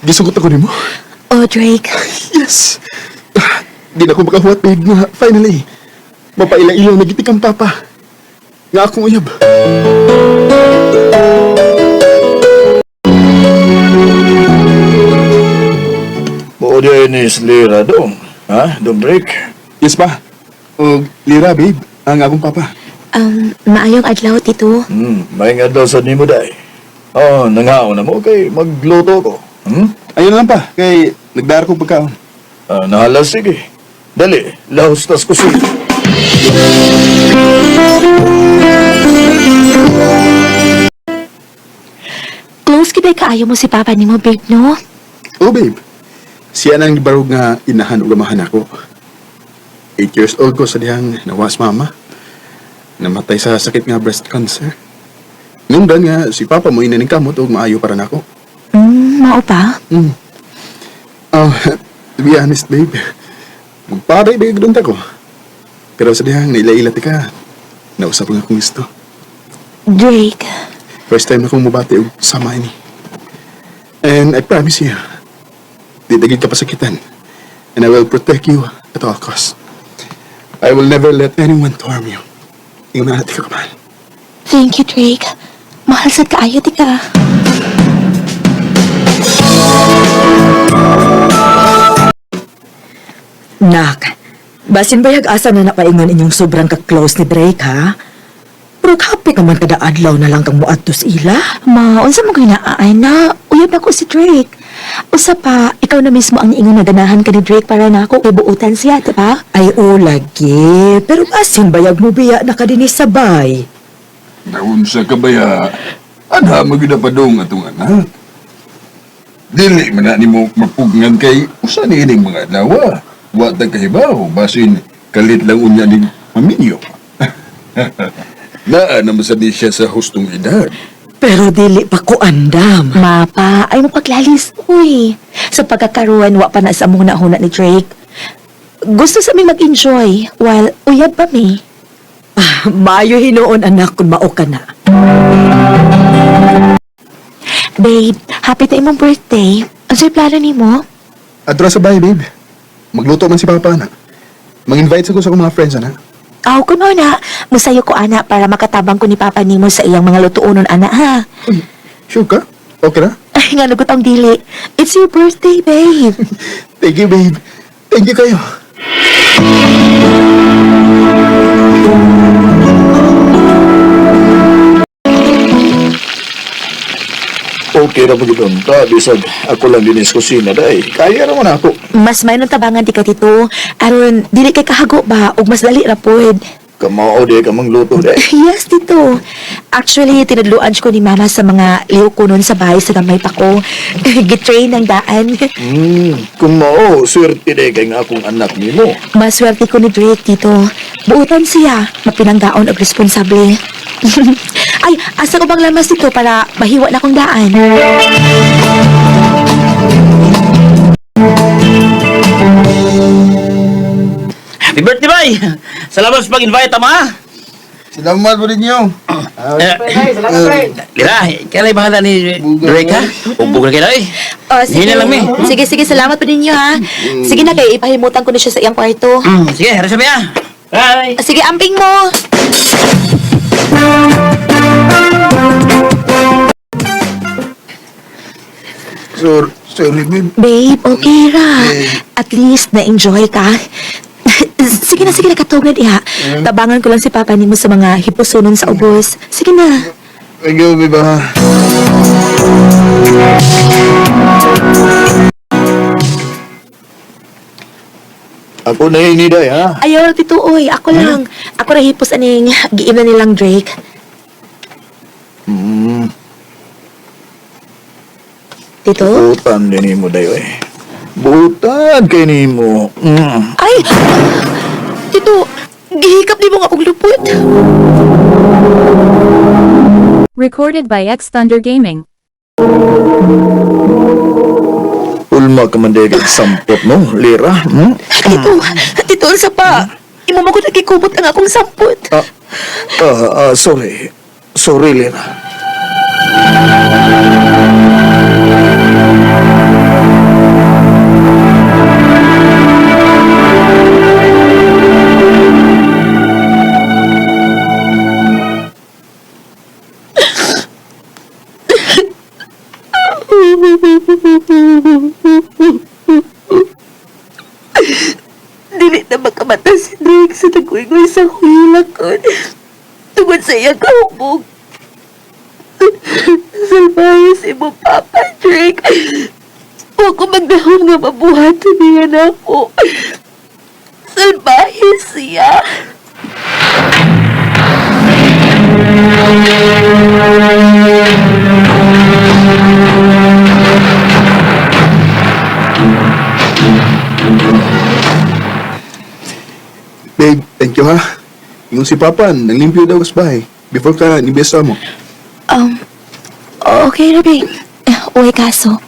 Gisugot ako nimo. Oh, Drake. Yes! Di na ko makahuwat, babe, nga finally. Mapailang-ilaw na gitik ang papa. Nga akong uyab. Mo din ni Lira dong. Ha? Dong Drake? Yes pa. O, Lira, babe. Ang akong papa. Maayong adlaw, Tito. May nga daw sa nimo day. Oh, nangaon na mo kay magluto ko. Ayun na lang pa, kay nagdara ko pagkaon. Nahalas sige. Dali, lahos tas kusog. Close kita kaayo mo si Papa nimo, babe, no? Oh, babe. Siya nang gibarog nga inahan o gamahan ako. 8 years old ko sa dihang nawas mama. Namatay sa sakit nga breast cancer. Nungdan nga si Papa mo inaning kamot o maayo para nako. Mao pa? Oh, to be honest, babe. Magparay ba yung ko? Pero sa dihang naila-ila ka, nausap nga akong gusto. Drake. First time na akong mabati og sama ini. And I promise you, di dagig ka pasakitan. And I will protect you at all costs. I will never let anyone to harm you. Ingon na natin ka kamahal. Thank you, Drake. Mahal sad kaayo, tika. Nak, basin bayag asa na napaingon inyong sobrang ka-close ni Drake, ha? Pero happy naman kada adlaw na lang kang muadto sa ila. Ma, unsa mo ginaay na? Uyab ako si Drake. Usa pa, ikaw na mismo ang ingon na ganahan ka ni Drake para na ako ibuutan siya, di ba? Ay, o lagi. Pero basin bayag mo biya na kadinis sabay. Naunsa ka ba ya? Ana maginapadong atong anak. Dili man na nimo mapugngan kay usa ni ining mga adlaw. Wa ta kahibaw basin kalit lang unya ning maminyo. Naa naman sa di siya sa hustong edad. Pero dili pa ko andam. Mapa, ay mo paglalis, uy. Sa pagkakaruan, wa pa na sa muna-huna ni Drake. Gusto sa mi mag-enjoy, while uyab pa mi. Maayo hinuon anak kung mao ka na. Babe, happy na imong birthday. Ang sa'yo plano ni mo? Adra sa bahay, babe. Magluto man si Papa, na. Mag-invite ko sa akong mga friends, ana. Aw, kuno na. Musayo ko, ana, para makatabang ko ni Papa nimo sa iyang mga lutuonon, ana, ha? Uy, sure ka? Okay na? Ay, nga nagot ang dili. It's your birthday, babe. Thank you, babe. Thank you kayo. Okay ra mo gidon ta bisag ako lang dinis kusina day. Kaya ra man ako. Mas may nang tabangan di ka, Tito. Aron, dili kay kahago ba? O mas dali ra pod. Kamao di ka mangluto day. Yes, Tito. Actually, tinadluan ko ni Mama sa mga liw ko nun sa bahay sa gamay pa ko. Gitrain ng daan. Kung mao, swerte day kay nga akong anak nimo. Maswerte ko ni Drake, Tito. Buutan siya. Mapinanggaon og responsable. Ay, asa ko bang lamas dito para mahiwa na kong daan? Happy birthday, boy! Salamat sa pag-invite, ama! Salamat po rin niyo. Lira, kailan yung pangalan ni Drake, ha? Ubog na kayo, eh. Oh, sige. Hindi na lang, Sige, salamat po ninyo, ha? Sige na, kay ipahimutan ko na siya sa iyang kwarto. Sige, harap sabi, ha? Bye! Sige, amping mo! Sorry, babe. Babe, okay ra. At least na-enjoy ka. Sige na, katugad iha. Tabangan ko lang si Papa nimo sa mga hipusunon sa ubos. Sige na. Thank you, babe. Ako na ini day ha. Ayaw, Tito, oy. Ako lang. Ako ra hipos aning giina nilang Drake. Tito? Butan din mo day eh. Butan kay nimo. Ay! Tito, gihikap di mo nga og lupot. Recorded by X Thunder Gaming. Ulma ka man day kay sampot mo, Lira. Tito, sa pa. Imo mo ko nagkikubot ang akong sampot. Sorry. Sorry, Lira. Namatay si Drake sa tagwingoy sa hulakon. Tungod sa iyang kahubog. Salbahe si mo, Papa Drake. Huwag ko magdahon nga mabuhato niya na ako. Salbahe siya. Babe, thank you ha. Yung si Papa, nanglimpyo daw sa bahay. Before ka nibesa mo. Okay na, babe. Uy, kaso.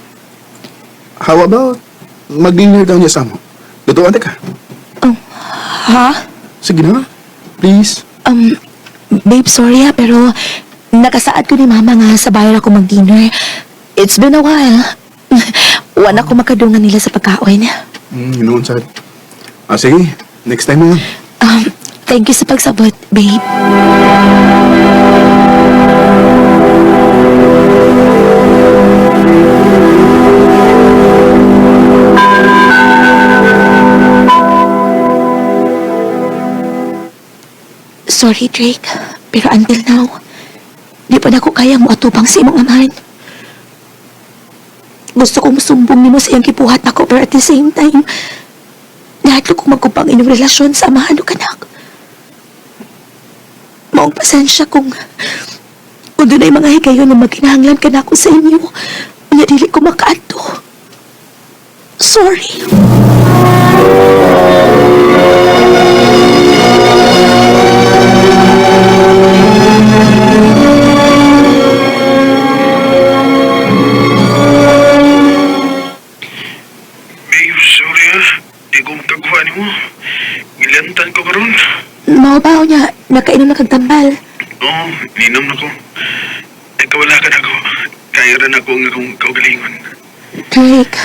How about mag-dinner daw niya sa mo? Lutuan ka. Ha? Sige na. Please. Babe, sorry ha, pero nakasaad ko ni Mama nga sa bayan ako mag-dinner. It's been a while. Wala ko makadungan nila sa pagkaon. Noon sad. Sige. Next time na yan. Thank you sa pagsabot, babe. Sorry, Drake. Pero until now, di pa na ko kayang moatubang sa imong amahan. Gusto kong sumbong nimo sa iyang kibuhat ako, pero at the same time, nahadlo kong magkupang inyong relasyon sa amahan o kanak. Maong pasensya kung doon ay mga higayon na magkinahanglan ka na ako sa inyo. Unya dili ko makaadto. Sorry. Babe, sorry ah. Di ko makakuha ni mo. Gilantan ko karon. Maubaw niya, nakainom na kagtambal. Oo, ninom na ko. Ay, kawala ka na ko. Kaya rin ako ang akong kaugalingon. Drake.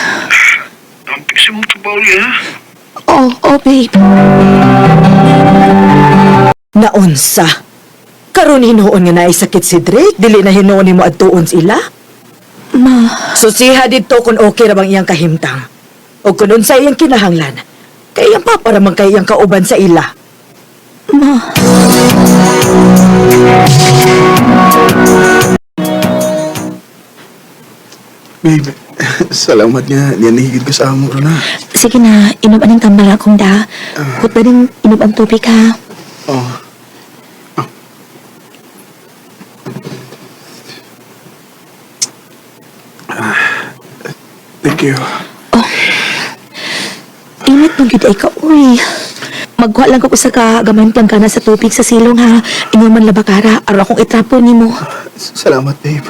Ang pisi mo ito, Pauli, ha? Oh, babe. Naunsa? Karon hinuon nga naisakit si Drake, dili na hinuon nimo adtuon sila? Ma, Susiha dito kung okay ra bang iyang kahimtang. O kung sa iyang kinahanglan, kay iyang papa ramang kay iyang kauban sa ila. ma. Babe, salamat nga. Niyanihigid ko sa amo ron ha. Sige na, inom anong tambal akong da. Kut ba rin inom ang tubig ha? Oh. Oh. Thank you. Init mong gid ay ka, uy. Magwa lang ko sa kagamantan ka na sa tubig sa silong ha. Ingon man labakara, aron akong itrapo nimo. Salamat, babe.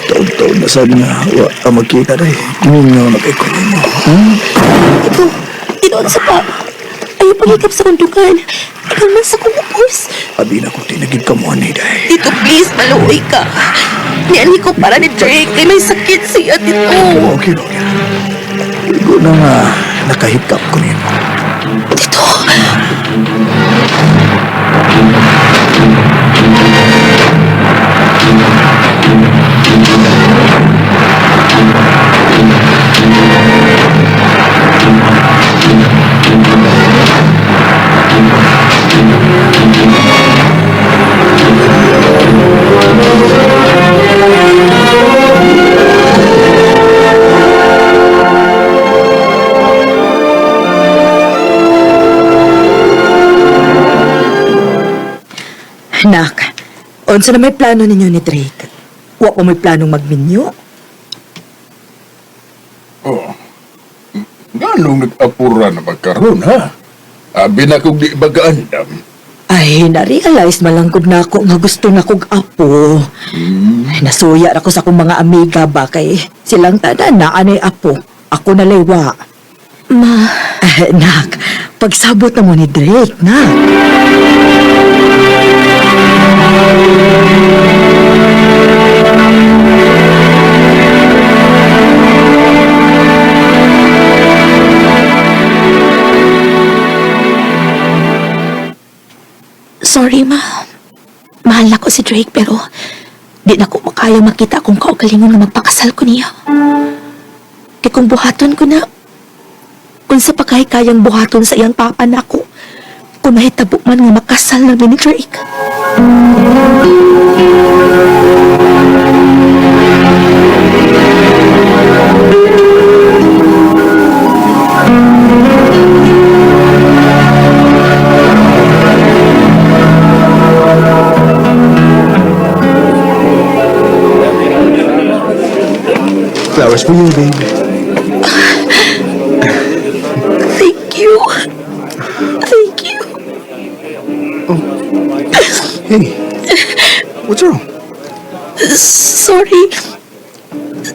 Taon-taon na sad nga, wa ka magkita day. Mingaw na kay ko mo. Ito, tinoon sa pa. Ayaw pagikap sa kundukan. Ikaw man sa kumupos. Abi na ko tinagid ka mo ni day. Dito, please, maluoy ka. Niali ko para ni Drake. Kay may sakit siya dito. Okay, okay. Igo na nga, nakahikap ko niyo. Dito. Nak, unsa na may plano ninyo ni Drake? Wa pa may planong magminyo? Oh. Ganong nag-apura na magkaroon, ha? Abi na kong di bagaandam. Ay, na-realize malangkod na ako nga gusto na kong apo. Ay, nasuya ako sa akong mga amiga ba kay silang tanan na anay apo. Ako na laywa. Ma, Nak, pagsabot na mo ni Drake, nak. Sorry, ma. Mahal na ko si Drake pero di na ko makaya makita kung kaugalingon na magpakasal ko niya. Kaya kung buhaton ko na, kung sa pagkayang buhaton sa iyang papa na ako, kung mahitabo man nga makasal na ni Drake. Flowers for you, babe. Thank you. Thank you. Hey, what's wrong? Sorry.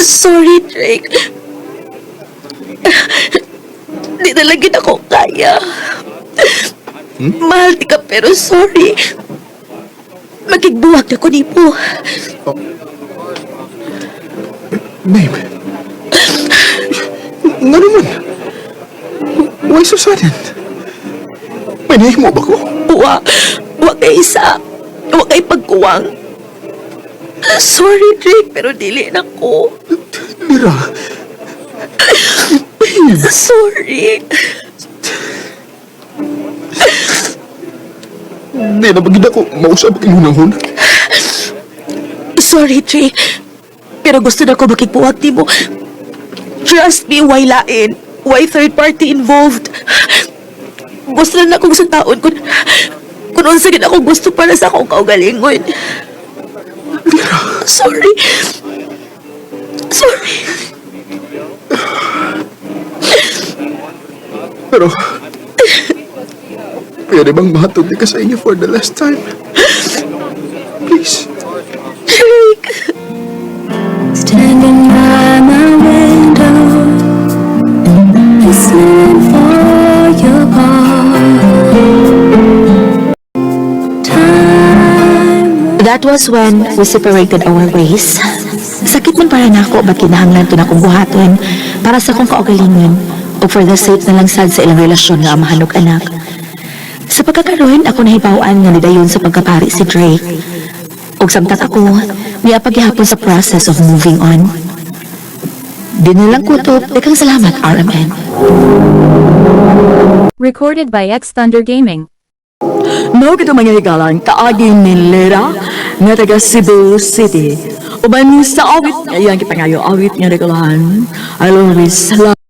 Sorry, Drake. Di talaga na ako kaya. Mahal di ka pero sorry. Magigbuwag na ko ni po. Babe. Nga naman. Why so sudden? May nahimo ba ko? Wa kay isa. Wa kay pagkuwang. Sorry, Drake, pero dili na ko. Mira. Sorry. Di na bagid ako mausap ang hunahon. Sorry, Drake. Pero gusto na ko makipawag ni mo. Trust me, why lain? Why third party involved? Gusto na akong sa taon kung unsa gid ako gusto para sa akong kaugalingon. Sorry. Sorry. Pero, pwede bang mahatod ka sa inyo for the last time? Please. Drake. Standing by my window, listening for your call. Time That was when we separated our ways. Sakit man para nako ba't kinahanglan to na kong buhaton para sa kong kaugalingon o for the sake na lang sad sa ilang relasyon nga amahan og anak. Sa pagkakaroon, ako nahibawaan nga nidayon sa pagkapari si Drake. Ug samtang ako, niya paghihapon sa process of moving on. Di nilang kutob, daghang salamat, RMN. Recorded by X Thunder Gaming. No, kito mga higalan, kaagin ni Lera, nga taga Cebu City. Uban sa awit, ayan kita ngayon, awit nga regalahan. I always love